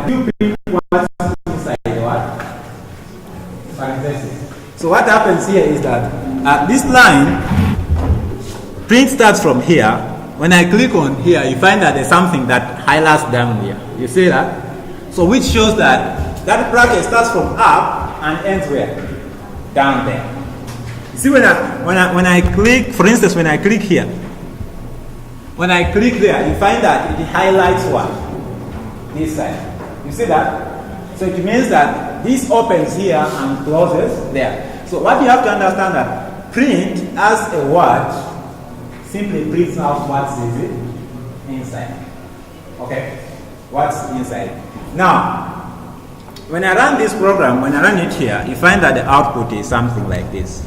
you print what's inside the what? Parentheses. So what happens here is that this line, print starts from here. When I click on here, you find that there's something that highlights down here. You see that? So which shows that that bracket starts from up and ends where? Down there. You see when I click, for instance, when I click here, when I click there, you find that it highlights what? This side. You see that? So it means that this opens here and closes there. So what you have to understand that print as a word simply prints out what's inside. Okay? What's inside. Now, when I run this program, when I run it here, you find that the output is something like this.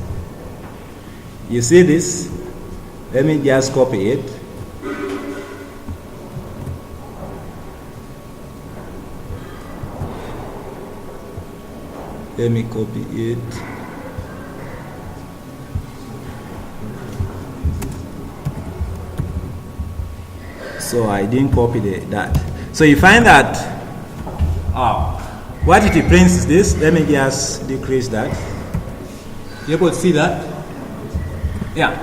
You see this? Let me just copy it. Let me copy it. So I didn't copy that. So you find that what it prints is this. Let me just decrease that. You able to see that? Yeah.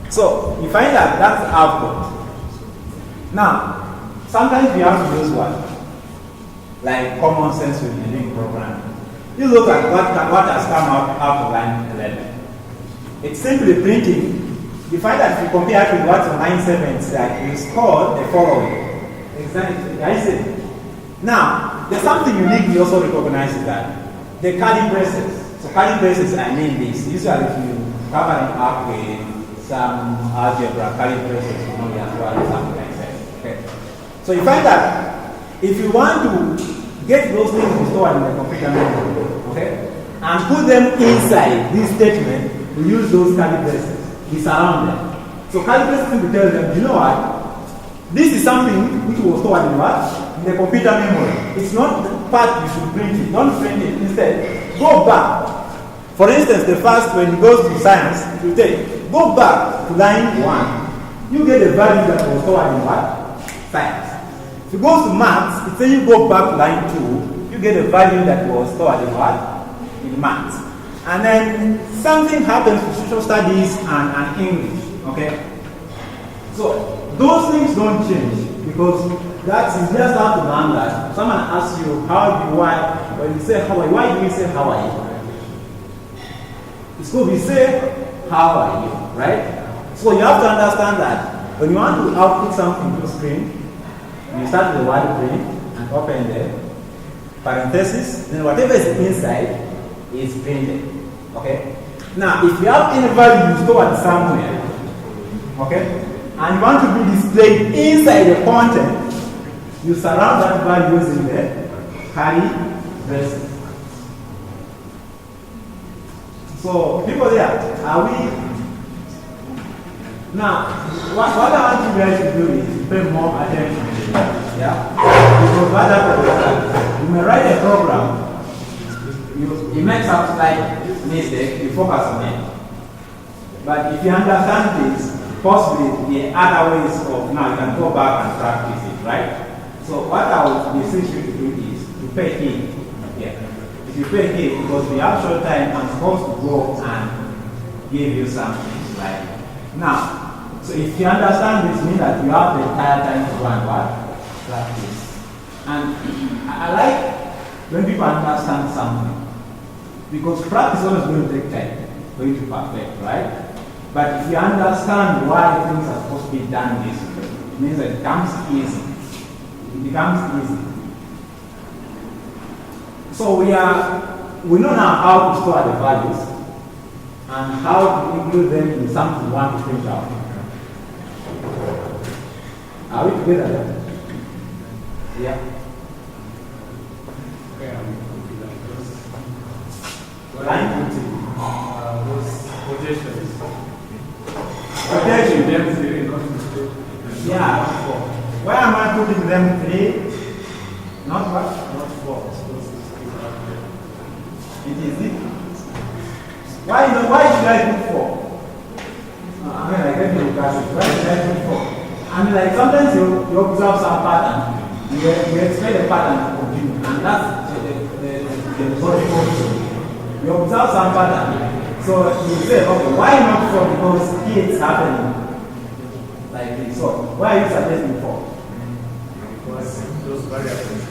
So you find that that's the output. Now, sometimes we have to use what? Like common sense when you're doing programming. You look at what has come out of line 11. It's simply printing. You find that if you compare it with what's on line 7, it's that you score the following. Exactly. I see. Now, there's something unique we also recognize is that the curly braces. So curly braces, I mean this. Usually if you cover it up with some algebra, curly braces, you know, as well, something like that. Okay. So you find that if you want to get those things stored in the computer memory, okay, and put them inside this statement, we use those curly braces. We surround them. So curly braces will tell them, you know what? This is something which was stored in what? In the computer memory. It's not the part you should print it. Don't print it. Instead, go back. For instance, the first, when it goes to science, it will take, go back to line 1. You get a value that was stored in what? Science. If it goes to maths, it says you go back to line 2, you get a value that was stored in what? In maths. And then something happens with social studies and English. Okay? So those things don't change because that's you just have to learn that. Someone asks you how do you why when you say how are you, why do you say how are you? It's good we say how are you, right? So you have to understand that when you want to output something to the screen, you start with the word print and open the parenthesis, then whatever is inside is printed. Okay? Now, if you have any value stored somewhere, okay, and you want to be displayed inside the content, you surround that value using the curly braces. So, people there, are we? Now, what I want you guys to do is pay more attention to it. Yeah? Because what happens is that you may write a program, you make some slight mistake, you focus on it. But if you understand this, possibly the other ways of now you can go back and practice it, right? So what I would beseech you to do is to pay heed. Yeah. If you pay heed, because we have short time, I'm supposed to go and give you something like now. So if you understand this, means that you have the entire time to go and what? Practice. And I like when people understand something. Because practice is always going to take time for you to perfect, right? But if you understand why things are supposed to be done this way, it means that it becomes easy. It becomes easy. So we know now how to store the values and how to include them in something we want to print out. Are we together then? Yeah. Line 20. Those quotations. Yeah. Why am I putting them 3? Not what? Not 4. It is it. Why should I put 4? I mean, I get you guys. Why should I put 4? I mean, like sometimes you observe some pattern. We expect the pattern to continue, and that's the logical. We observe some pattern. So you say, okay, why not 4? Because here it's happening like this. So why are you suggesting 4? Because those variables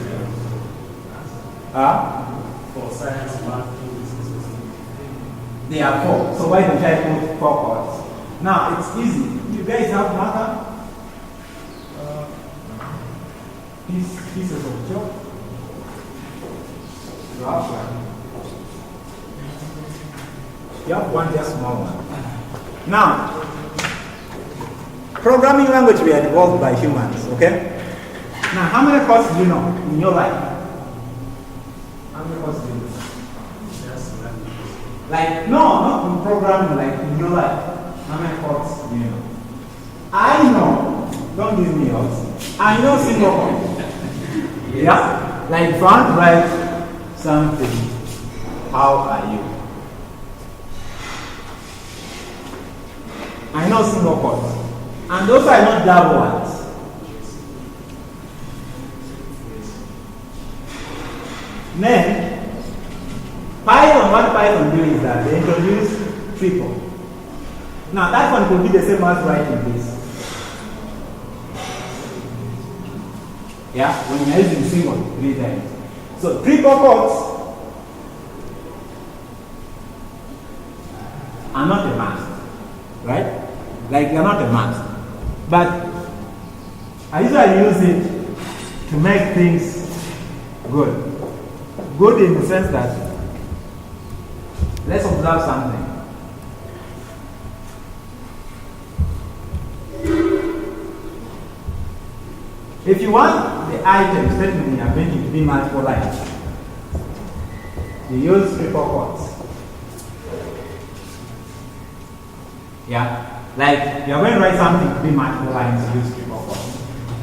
for science, math, physics, they are 4. So why don't I put 4 chords? Now it's easy. You guys have matter? Pieces of chalk. You have one. You have one just small one. Now, programming language were developed by humans, okay? Now, how many courses do you know in your life? How many courses do you know? Like, no, not in programming, like in your life. How many courses do you know? I know, don't give me yours. I know single code. Yeah? Like, if I want to write something, how are you? I know single quotes. And those are not double ones. Then, Python, what Python do is that they introduce triple. Now, that one could be the same as writing this. Yeah, when you're using single 3 times. So, triple quotes are not a must, right? Like they're not a must. But I usually use it to make things good. Good in the sense that, let's observe something. If you want the item statement you are going to be multiple lines, you use triple quotes. Yeah? Like, you're going to write something to be multiple lines, use triple quotes.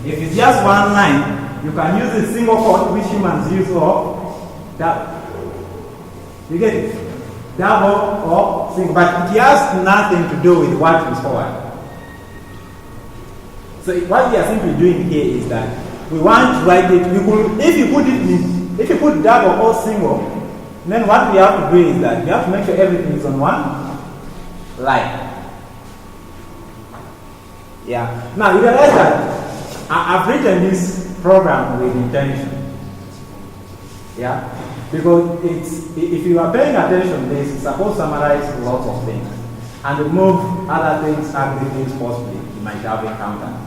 If it's just one line, you can use a single quote, which humans use, or double. You get it? Double or single, but it has nothing to do with what is forward. So what we are simply doing here is that we want to write it. If you put double or single, then what we have to do is that we have to make sure everything is on one line. Yeah. Now you realize that I've written this program with intention. Yeah. Because if you are paying attention, it's supposed to summarize lots of things and remove other things, ugly things possibly you might have encountered.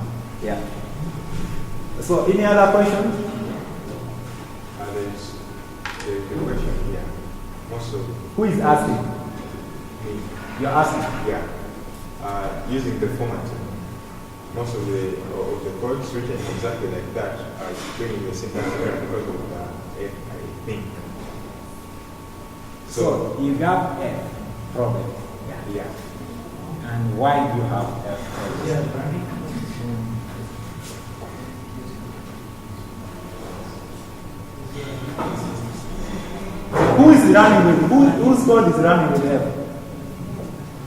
Yeah. So any other questions? There's a question here. Most of Who is asking? me. You're asking. Yeah. Using the format. Most of the codes written exactly like that are bringing the syntax error because of F, I think. So you got F problem. Yeah. And why do you have F problem? Yeah, Who is running with whose code is running with F?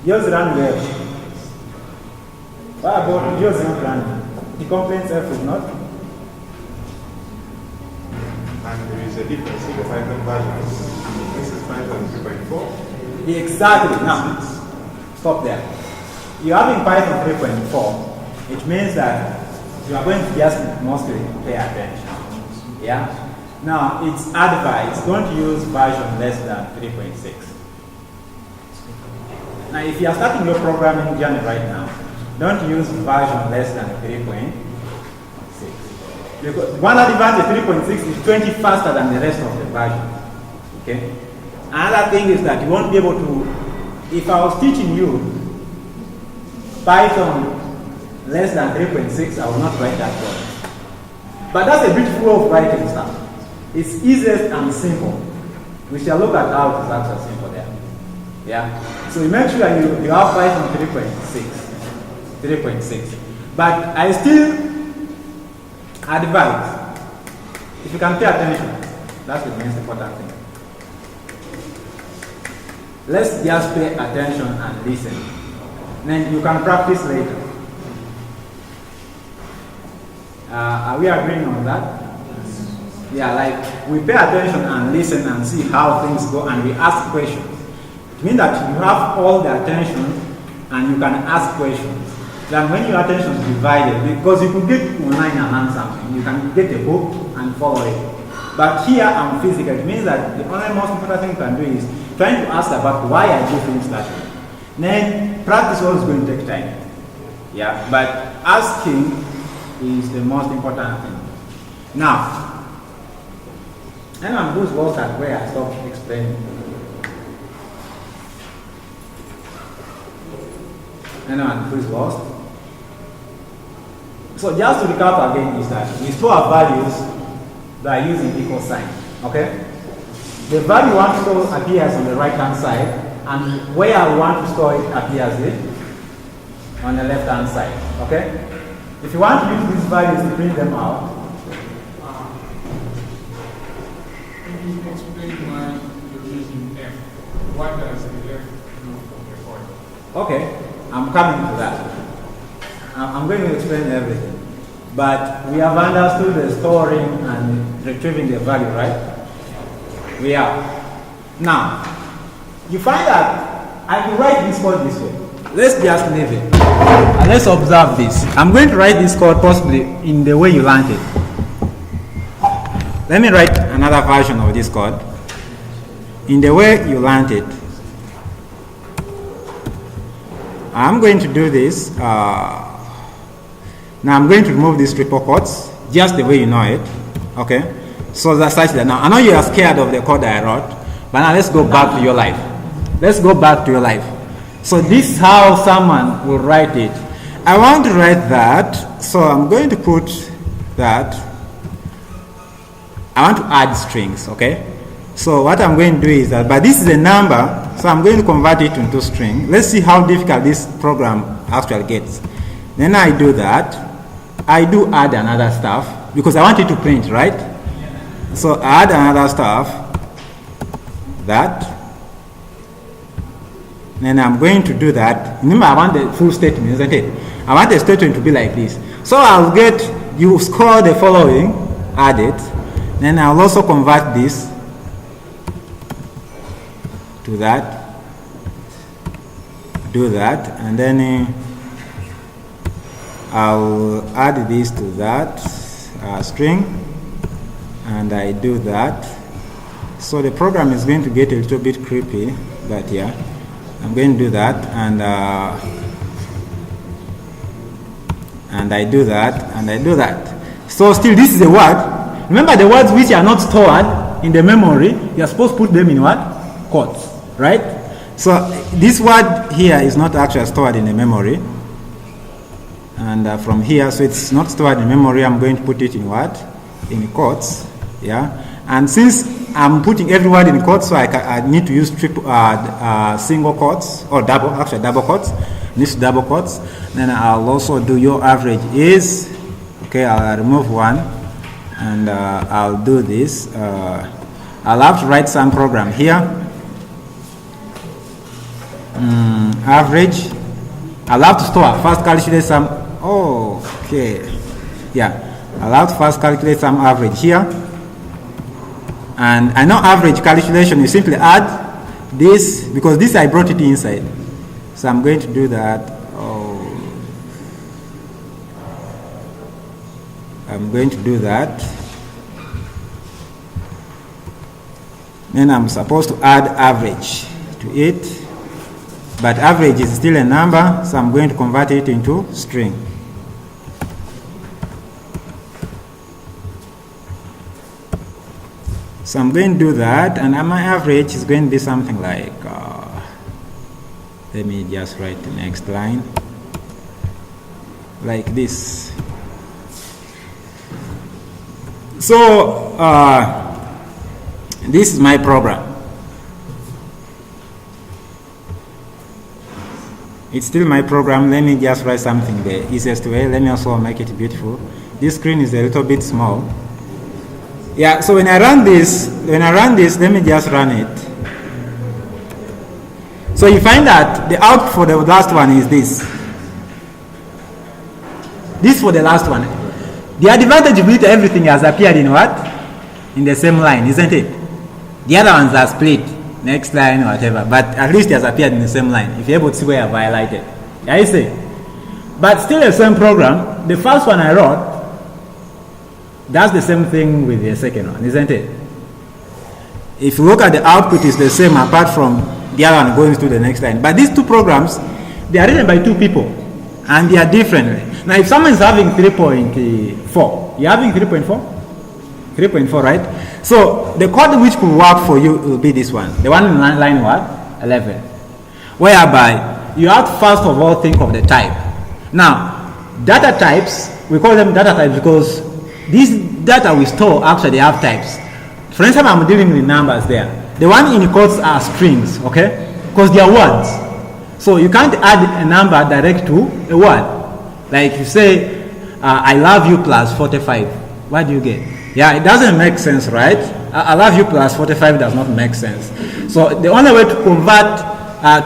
Yours is running with F. What about yours not running? The complaints F is not? And there is a difference in the Python version. This is Python 3.4. Exactly. Now, stop there. You're having Python 3.4. It means that you are going to just mostly pay attention. Yeah? Now, it's advised, don't use version less than 3.6. Now, if you are starting your programming journey right now, don't use version less than 3.6. Because one advantage 3.6 is 20 faster than the rest of the version. Okay? Another thing is that you won't be able to, if I was teaching you Python less than 3.6, I will not write that code. But that's a beautiful way of writing stuff. It's easiest and simple. We shall look at how it is actually simple there. Yeah? So you make sure you have Python 3.6. But I still advise, if you can pay attention, that's the most important thing. Let's just pay attention and listen. Then you can practice later. Are we agreeing on that? Yeah, like we pay attention and listen and see how things go and we ask questions. It means that you have all the attention and you can ask questions. Then when your attention is divided, because you could get online and learn something, you can get a book and follow it. But here I'm physical. It means that the only most important thing you can do is trying to ask about why I do things that way. Then practice always going to take time. Yeah, but asking is the most important thing. Now, anyone who's lost at where I stopped explaining? Anyone who's lost? So just to recap again is that we store our values by using equal sign. Okay? The value we want to store appears on the right hand side, and where I want to store it appears on the left hand side. Okay? If you want to use these values to print them out, can you explain why you're using F? What does the left do for the point? okay, I'm coming to that. I'm going to explain everything. But we have understood the storing and retrieving the value, right? We have. Now, you find that I can write this code this way. Let's just leave it. And let's observe this. I'm going to write this code possibly in the way you learned it. Let me write another version of this code in the way you learned it. I'm going to do this. Now I'm going to remove these triple quotes just the way you know it. Okay? So that's such that now I know you are scared of the code I wrote, but now let's go back to your life. Let's go back to your life. So this is how someone will write it. I want to write that, so I'm going to put that. I want to add strings, okay? So what I'm going to do is that, but this is a number, so I'm going to convert it into string. Let's see how difficult this program actually gets. Then I do that. I do add another stuff because I want it to print, right? So I add another stuff, that. Then I'm going to do that. Remember, I want the full statement, isn't it? I want the statement to be like this. So I'll get, you score the following, add it. Then I'll also convert this to that, do that, and then I'll add this to that string, and I do that. So the program is going to get a little bit creepy, but yeah, I'm going to do that, and I do that, and I do that. So still this is a word. Remember the words which are not stored in the memory, you're supposed to put them in what? Quotes, right? So this word here is not actually stored in the memory. And from here, so it's not stored in memory, I'm going to put it in what? In quotes, yeah? And since I'm putting every word in quotes, so I need to use single quotes, or double quotes. This double quotes. Then I'll also do your average is, okay, I'll remove one, and I'll do this. I'll have to write some program here. Average. I'll have to store, first calculate some. Okay, yeah, I'll have to first calculate some average here, and I know average calculation, you simply add this, because this I brought it inside, so I'm going to do that. I'm going to do that. Then I'm supposed to add average to it, but average is still a number, so I'm going to convert it into string. So I'm going to do that, and my average is going to be something like, let me just write the next line, like this. So this is my program. It's still my program. Let me just write something the easiest way. Let me also make it beautiful. This screen is a little bit small. Yeah, so when I run this, let me just run it. So you find that the output for the last one is this. This for the last one. The advantage of it, everything has appeared in what? in the same line, isn't it? The other ones are split, next line or whatever, but at least it has appeared in the same line. If you're able to see where I've highlighted. Yeah, you see? But still the same program. The first one I wrote, that's the same thing with the second one, isn't it? If you look at the output, it's the same apart from the other one going to the next line. But these two programs, they are written by two people, and they are different. Now, if someone is having 3.4, you're having 3.4? 3.4, right? So the code which could work for you will be this one. The one in line what? 11. Whereby you have to first of all think of the type. Now, data types, we call them data types because these data we store actually have types. For instance, I'm dealing with numbers there. The one in quotes are strings, okay? Because they are words. So you can't add a number direct to a word. Like you say, I love you plus 45. What do you get? Yeah, it doesn't make sense, right? I love you plus 45 does not make sense. So the only way to convert,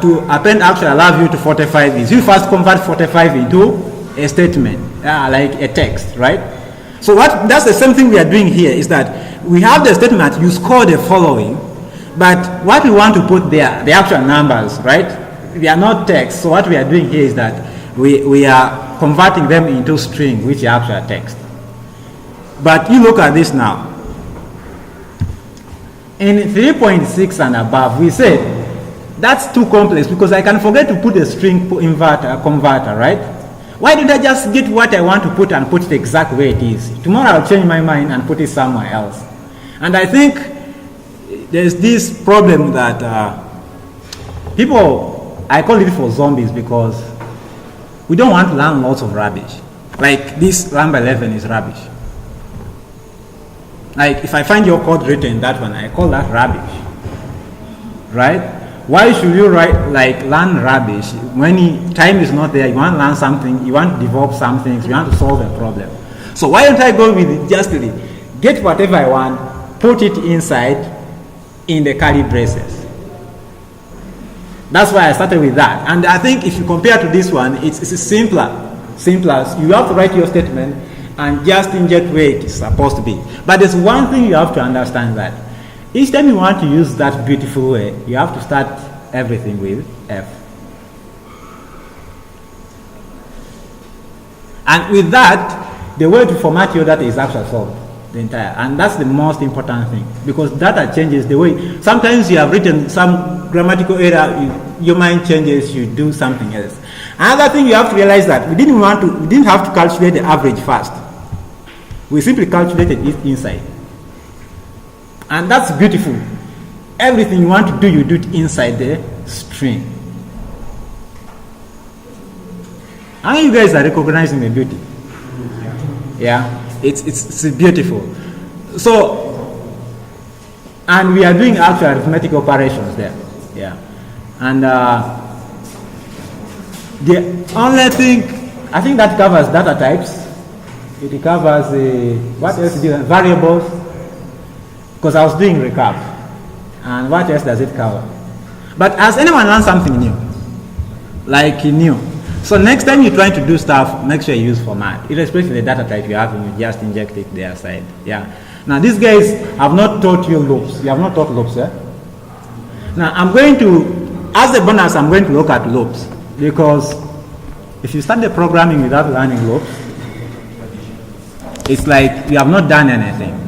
to append actually I love you to 45 is you first convert 45 into a statement, like a text, right? So that's the same thing we are doing here is that we have the statement, you score the following, but what we want to put there, the actual numbers, right? They are not text. So what we are doing here is that we are converting them into string, which is actual text. But you look at this now. In 3.6 and above, we said that's too complex because I can forget to put a string converter, right? Why don't I just get what I want to put and put it the exact way it is? Tomorrow I'll change my mind and put it somewhere else. And I think there's this problem that people, I call it for zombies because we don't want to learn lots of rubbish. Like this number 11 is rubbish. Like if I find your code written that one, I call that rubbish, right? Why should you learn rubbish when time is not there? You want to learn something, you want to develop some things, you want to solve a problem. So why don't I go with it justly? Get whatever I want, put it inside in the curly braces. That's why I started with that. And I think if you compare to this one, it's simpler. You have to write your statement and just inject where it is supposed to be. But there's one thing you have to understand that each time you want to use that beautiful way, you have to start everything with F. And with that, the way to format your data is actually solved, the entire. And that's the most important thing because data changes the way. Sometimes you have written some grammatical error, your mind changes, you do something else. Another thing you have to realize that we didn't have to calculate the average first. We simply calculated it inside. And that's beautiful. Everything you want to do, you do it inside the string. How you guys are recognizing the beauty? Yeah, it's beautiful. So, and we are doing actual arithmetic operations there. Yeah, and the only thing I think that covers data types. It covers what else? Variables. Because I was doing recap. And what else does it cover? But has anyone learned something new? Like new. So next time you're trying to do stuff, make sure you use format. Irrespective of the data type you have, you just inject it there side. Yeah. Now these guys have not taught you loops. You have not taught loops, eh? Now I'm going to, as a bonus, I'm going to look at loops. Because if you start the programming without learning loops, it's like you have not done anything.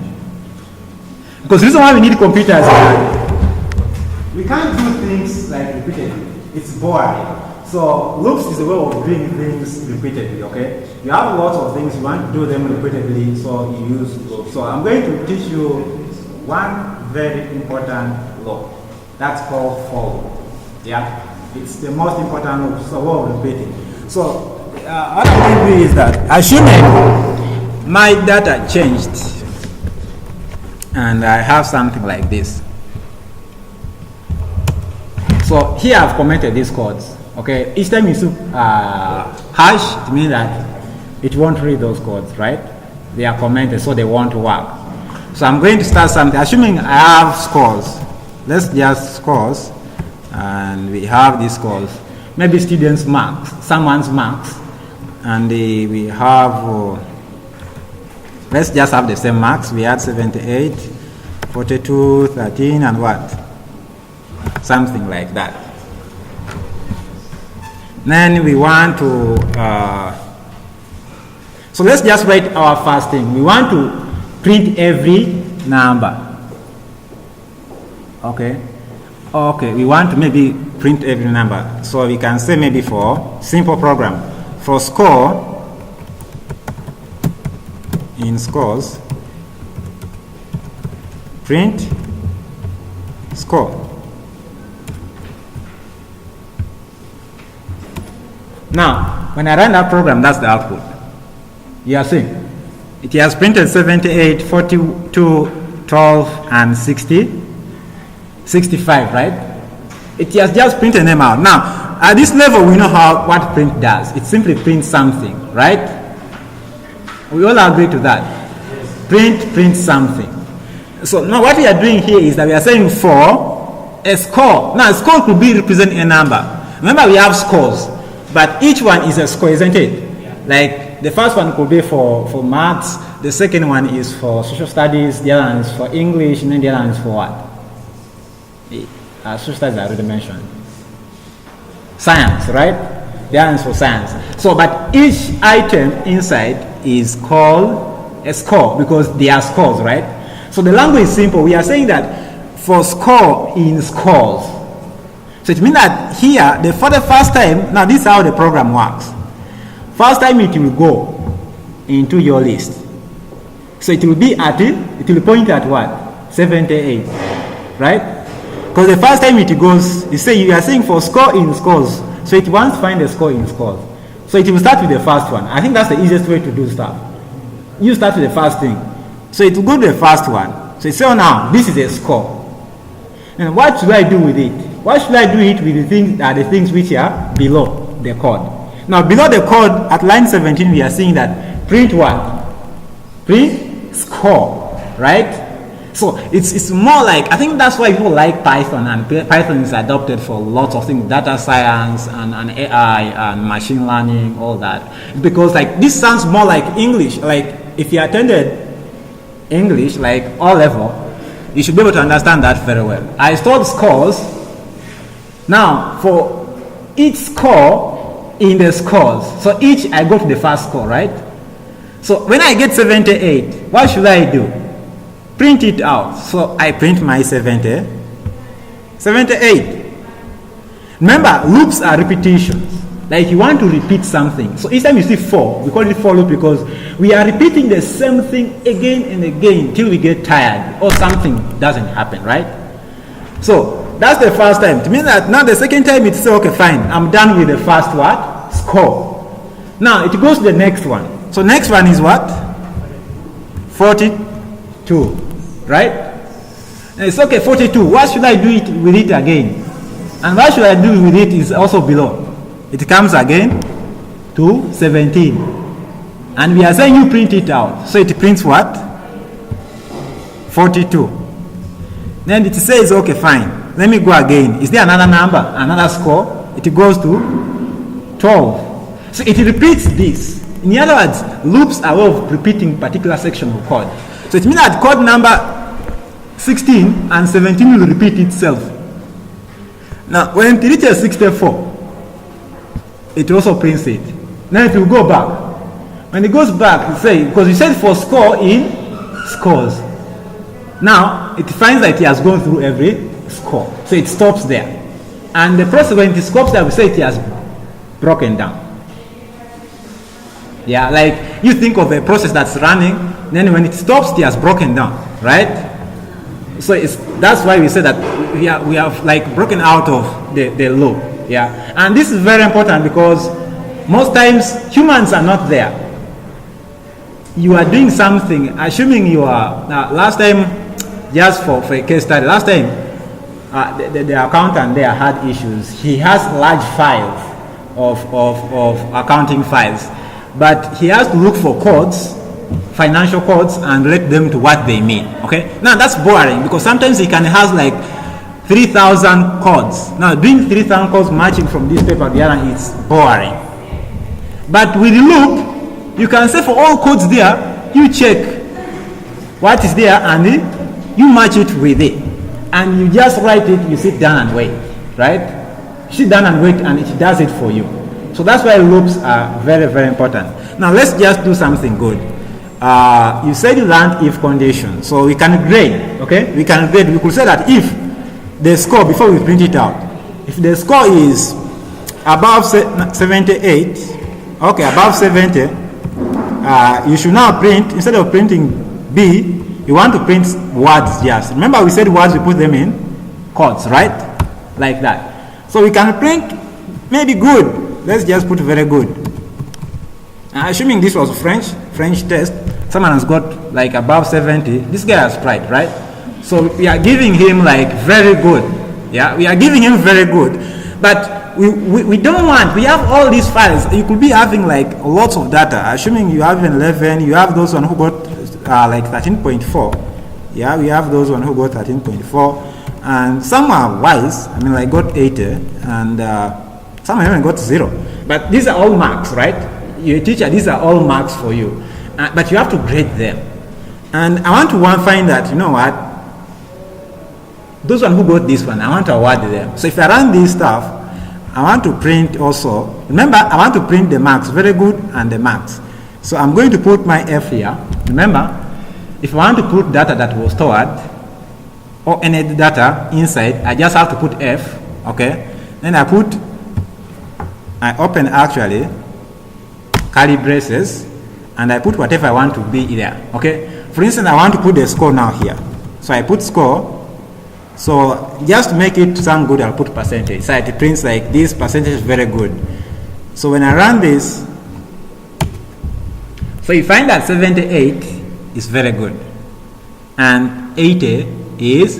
Because the reason why we need computers is that we can't do things like repeatedly. It's boring. So loops is a way of doing things repeatedly, okay? You have lots of things, you want to do them repeatedly, so you use loops. So I'm going to teach you one very important loop. That's called for loop. Yeah? It's the most important loop, so we're repeating. So what I'm going to do is that, assuming my data changed, and I have something like this. So here I've commented these codes. Okay, each time you see hash, it means that it won't read those codes, right? They are commented, so they won't work. So I'm going to start something, assuming I have scores. Let's just scores, and we have these scores. Maybe students' marks, someone's marks, and we have, let's just have the same marks. We had 78, 42, 13, and what? Something like that. Then we want to, so let's just write our first thing. We want to print every number. Okay. Okay, we want to maybe print every number. So we can say maybe for simple program, for score, in scores, print score. Now, when I run that program, that's the output. You are seeing it has printed 78, 42, 12, and 60, 65, right? It has just printed them out. Now, at this level, we know what print does. It simply prints something, right? We all agree to that. Yes. Print something. So now what we are doing here is that we are saying for a score. Now, a score could be representing a number. Remember, we have scores, but each one is a score, isn't it? Yeah. Like the first one could be for maths, the second one is for social studies, the other one is for English, and then the other one is for what? Social studies I already mentioned. Science, right? The other one is for science. So, but each item inside is called a score because they are scores, right? So the language is simple. We are saying that for score in scores. So it means that here, for the first time, now this is how the program works. First time it will go into your list. So it will be it will point at what? 78, right? Because the first time it goes, you are saying for score in scores. So it wants to find the score in scores. So it will start with the first one. I think that's the easiest way to do stuff. You start with the first thing. So it will go to the first one. So you say, oh, now, this is a score. And what should I do with it? What should I do it with the things which are below the code? Now, below the code, at line 17, we are seeing that print what? Print score, right? So it's more like, I think that's why people like Python, and Python is adopted for lots of things, data science and AI and machine learning, all that. Because like this sounds more like English. Like if you attended English, like O level, you should be able to understand that very well. I stored scores. Now for each score in the scores, so each I go to the first score, right? So when I get 78, what should I do? Print it out. So I print my 78. Remember, loops are repetitions. Like you want to repeat something. So each time you see 4, we call it for loop because we are repeating the same thing again and again till we get tired or something doesn't happen, right? So that's the first time. It means that now the second time it's okay, fine. I'm done with the first what? Score. Now it goes to the next one. So next one is what? 42. Right? And it's okay, 42. What should I do with it again? And what should I do with it is also below. It comes again to 17. And we are saying you print it out. So it prints what? 42. Then it says, okay, fine. Let me go again. Is there another number? Another score? It goes to 12. So it repeats this. In other words, loops are way of repeating particular section of code. So it means that code number 16 and 17 will repeat itself. Now, when it reaches 64, it also prints it. Now it will go back. When it goes back, it says, because we said for score in scores. Now, it finds that it has gone through every score. So it stops there. And the process, when it stops there, we say it has broken down. Yeah, like you think of a process that's running, then when it stops, it has broken down, right? So that's why we say that we have like broken out of the loop. Yeah, and this is very important because most times humans are not there. You are doing something, assuming you are. Last time, just for a case study, last time the accountant there had issues. He has large files of accounting files, but he has to look for codes, financial codes, and relate them to what they mean. Okay, now that's boring because sometimes he can have like 3,000 codes. Now doing 3,000 codes matching from this paper to the other is boring. But with the loop, you can say for all codes there, you check what is there and you match it with it. And you just write it, you sit down and wait, right? Sit down and wait, and it does it for you. So that's why loops are very, very important. Now let's just do something good. You said you learned if condition, so we can grade, okay? We can grade. We could say that if the score, before we print it out, if the score is above 78, okay, above 70, you should now print, instead of printing B, you want to print words just. Remember we said words, we put them in quotes, right? Like that. So we can print maybe good. Let's just put very good. Assuming this was French test, someone has got like above 70, this guy has tried, right? So we are giving him like very good. Yeah, we are giving him very good. But we don't want, we have all these files. You could be having like lots of data. Assuming you have 11, you have those one who got like 13.4. Yeah, we have those one who got 13.4. And some are wise, I mean like got 80, and some haven't got 0. But these are all marks, right? You're a teacher, these are all marks for you. But you have to grade them. And I want to find that, you know what? Those one who got this one, I want to award them. So if I run this stuff, I want to print also. Remember, I want to print the marks, very good, and the marks. So I'm going to put my F here. Remember, if I want to put data that was stored, or any data inside, I just have to put F, okay? Then I open actually, curly braces, and I put whatever I want to be there, okay? For instance, I want to put the score now here. So I put score. So just to make it sound good, I'll put percentage. So it prints like this, percentage is very good. So when I run this, so you find that 78 is very good. And 80 is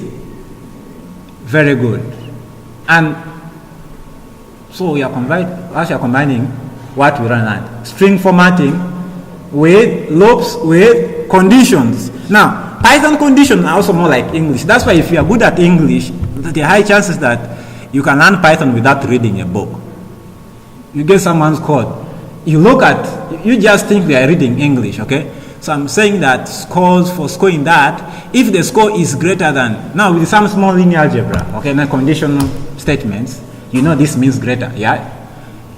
very good. And so we are combining what we run at. String formatting with loops with conditions. Now, Python conditions are also more like English. That's why if you are good at English, there are high chances that you can learn Python without reading a book. You get someone's code. You look at, you just think we are reading English, okay? So I'm saying that scores for scoring that, if the score is greater than, now with some small linear algebra, okay, now conditional statements, you know this means greater, yeah?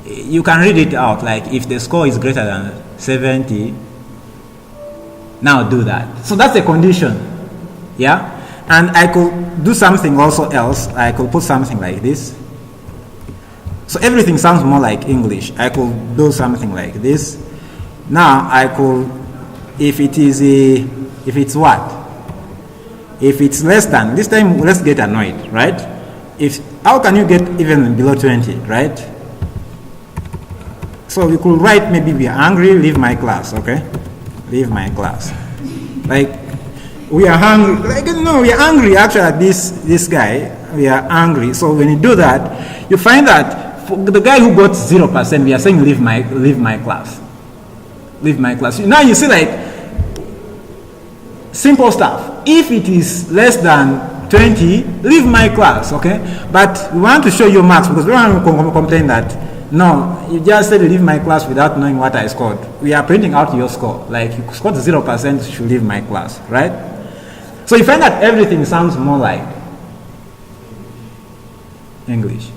You can read it out, like if the score is greater than 70, now do that. So that's a condition, yeah? And I could do something also else. I could put something like this. So everything sounds more like English. I could do something like this. Now I could, if it's what? If it's less than, this time let's get annoyed, right? How can you get even below 20, right? So we could write maybe we are angry, leave my class, okay? Leave my class. Like, we are hungry, like, no, we are angry actually at this guy. We are angry. So when you do that, you find that for the guy who got 0%, we are saying leave my class. Leave my class. Now you see like simple stuff. If it is less than 20, leave my class, okay? But we want to show you marks because we don't want to complain that no, you just said leave my class without knowing what I scored. We are printing out your score. Like you scored 0%, you should leave my class, right? So you find that everything sounds more like English.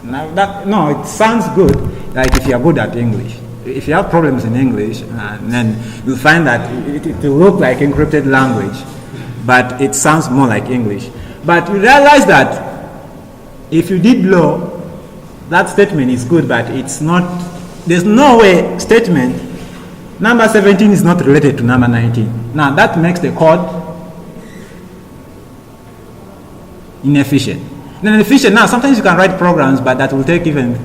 Now it sounds good, like if you are good at English. If you have problems in English, then you'll find that it will look like encrypted language, but it sounds more like English. But you realize that if you did low, that statement is good, but it's not, there's no way statement, number 17 is not related to number 19. Now that makes the code inefficient. Then efficient, now sometimes you can write programs, but that will take even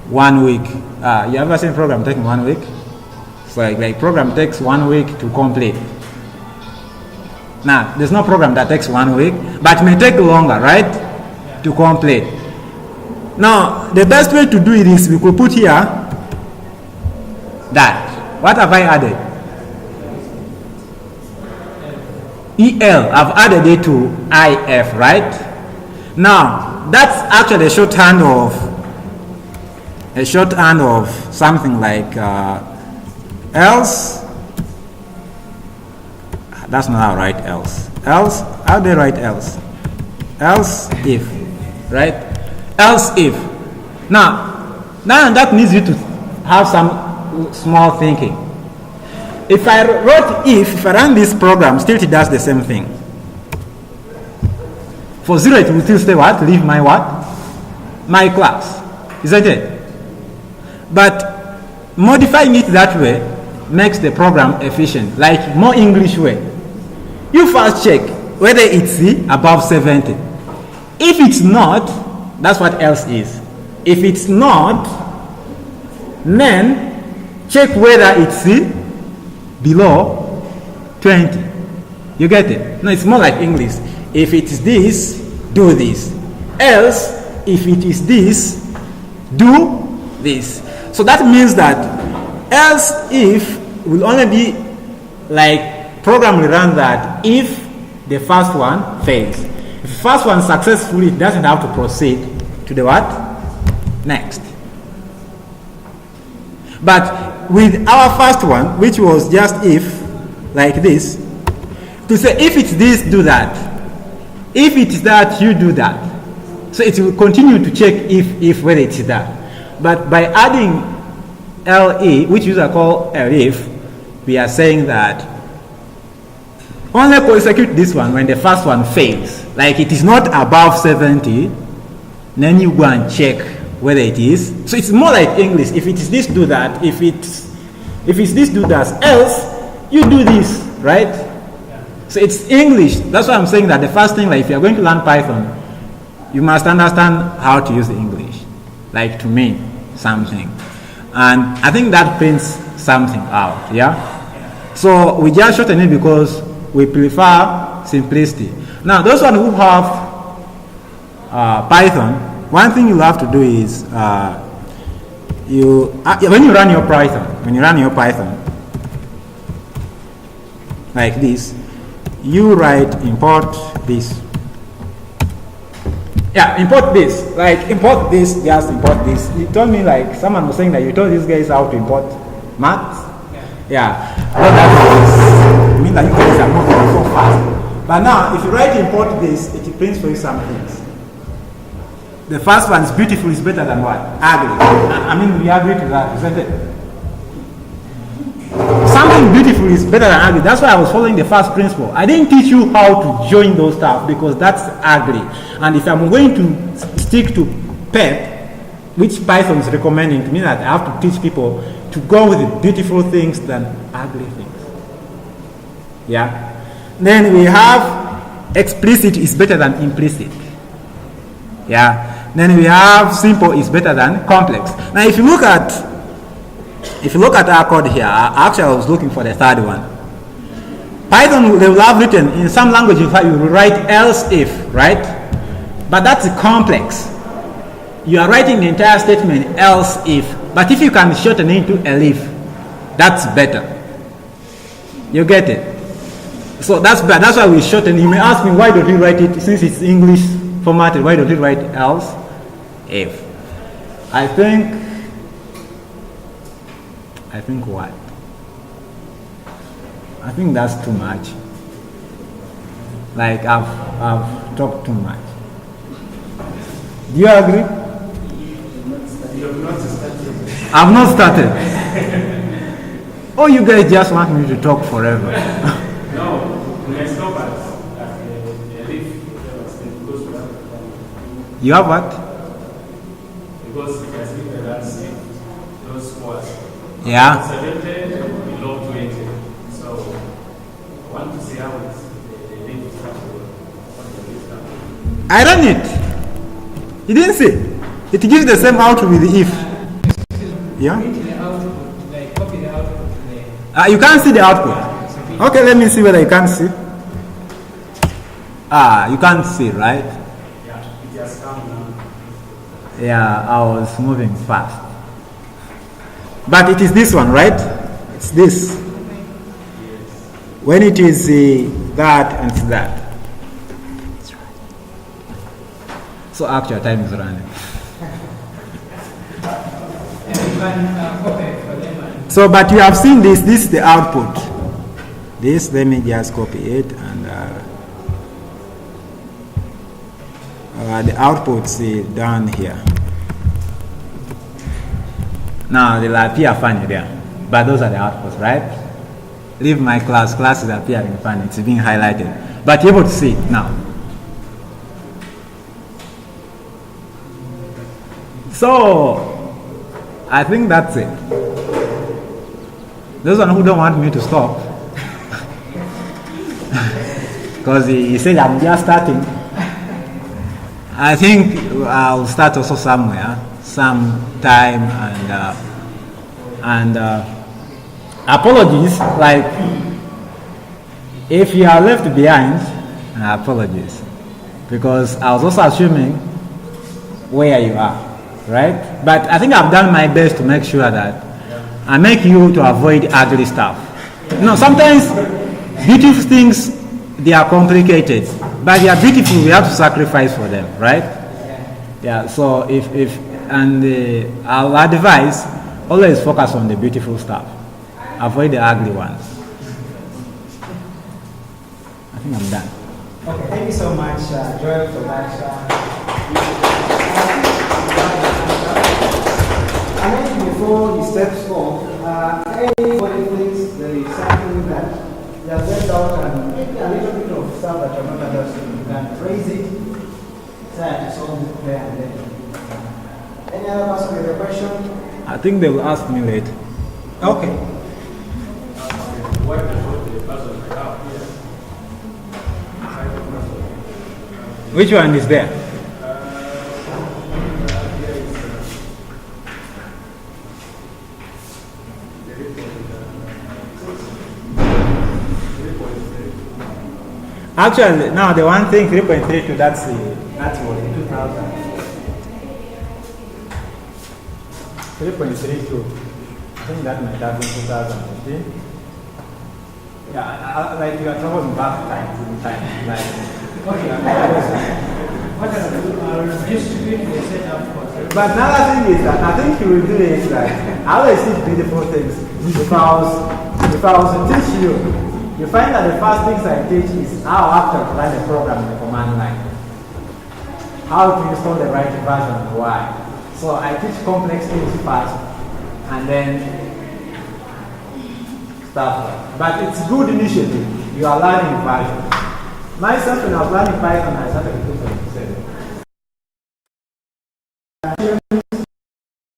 1 week. You ever seen program taking 1 week? So like program takes 1 week to complete. Now, there's no program that takes 1 week, but it may take longer, right? To complete. Now, the best way to do it is we could put here that. What have I added? EL. I've added it to IF, right? Now, that's actually a shorthand of something like else. That's not how I write else. Else, how do they write else? Else if, right? Else if. Now that needs you to have some small thinking. If I wrote if I run this program, still it does the same thing. For 0, it will still say what? Leave my what? My class. Isn't it? But modifying it that way makes the program efficient, like more English way. You first check whether it's above 70. If it's not, that's what else is. If it's not, then check whether it's below 20. You get it? No, it's more like English. If it is this, do this. Else, if it is this, do this. So that means that else if will only be like program will run that if the first one fails. If the first one successfully, it doesn't have to proceed to the what? Next. But with our first one, which was just if, like this, to say if it's this, do that. If it's that, you do that. So it will continue to check if whether it's that. But by adding LE, which users call elif, we are saying that only execute this one when the first one fails. Like it is not above 70, then you go and check whether it is. So it's more like English. If it is this, do that. If it's this, do that. Else, you do this, right? So it's English. That's why I'm saying that the first thing, like if you're going to learn Python, you must understand how to use the English, like to mean something. And I think that prints something out, yeah? So we just shorten it because we prefer simplicity. Now, those one who have Python, one thing you have to do is when you run your Python, like this, you write import this. Yeah, import this. Like import this, just import this. You told me like someone was saying that you told these guys how to import maths. Yeah. Well, that means that you guys are moving so fast. But now, if you write import this, it prints for you some things. The first one is beautiful is better than what? Ugly. I mean, we agree to that, isn't it? Something beautiful is better than ugly. That's why I was following the first principle. I didn't teach you how to join those stuff because that's ugly. And if I'm going to stick to PEP, which Python is recommending to me, that I have to teach people to go with the beautiful things than ugly things. Yeah. Then we have explicit is better than implicit. Yeah. Then we have simple is better than complex. Now, if you look at our code here, actually I was looking for the third one. Python, they will have written in some languages you will write else if, right? But that's complex. You are writing the entire statement else if. But if you can shorten it into elif, that's better. You get it? So that's bad. That's why we shorten. You may ask me why don't we write it since it's English formatted? Why don't we write else if? I think what? I think that's too much. Like I've talked too much. Do you agree? I've not started. Oh, you guys just want me to talk forever. No, we can stop at You have what? Because it has been those scores. Yeah. 70 below 20. So I want to see how it's the link structure. I ran it. You didn't see? It gives the same output with the if. Yeah? You can't see the output. Okay, let me see whether you can see. You can't see, right? Yeah, it just come now. Yeah, I was moving fast. But it is this one, right? It's this. When it is that and it's that. So actual time is running. So, but you have seen this. This is the output. This, let me just copy it and The outputs down here. Now they'll appear funny there, but those are the outputs, right? Leave my class, class is appearing funny, it's being highlighted. But you're able to see it now. So, I think that's it. Those one who don't want me to stop, because he said I'm just starting. I think I'll start also somewhere, sometime, and apologies. Like if you are left behind, apologies, because I was also assuming where you are, right? But I think I've done my best to make sure that I make you to avoid ugly stuff. You know, sometimes beautiful things, they are complicated, but they are beautiful. We have to sacrifice for them, right? Yeah. So I'll advise always focus on the beautiful stuff. Avoid the ugly ones. I think I'm done. Okay. Thank you so much, Joel, for that. I think before he steps off, anybody thinks there is something that you have left out and maybe a little bit of stuff that you're not understanding, you can raise it, try to solve it there and then. Any other person with a question? I think they will ask me later. Okay. Which one is there? Actually, now the one thing 3.32, that's what in 2000. 3.32. I think that might have been 2015. Yeah, like you are traveling back time. Like, but another thing is that I think you will do is like I always see beautiful things. If I was to teach you, you find that the first things I teach is how to run the program in the command line, how to install the right version and why. So I teach complex things first, and then stuff. But it's good initiative. You are learning version. Myself, when I was learning Python, I started with 2.7.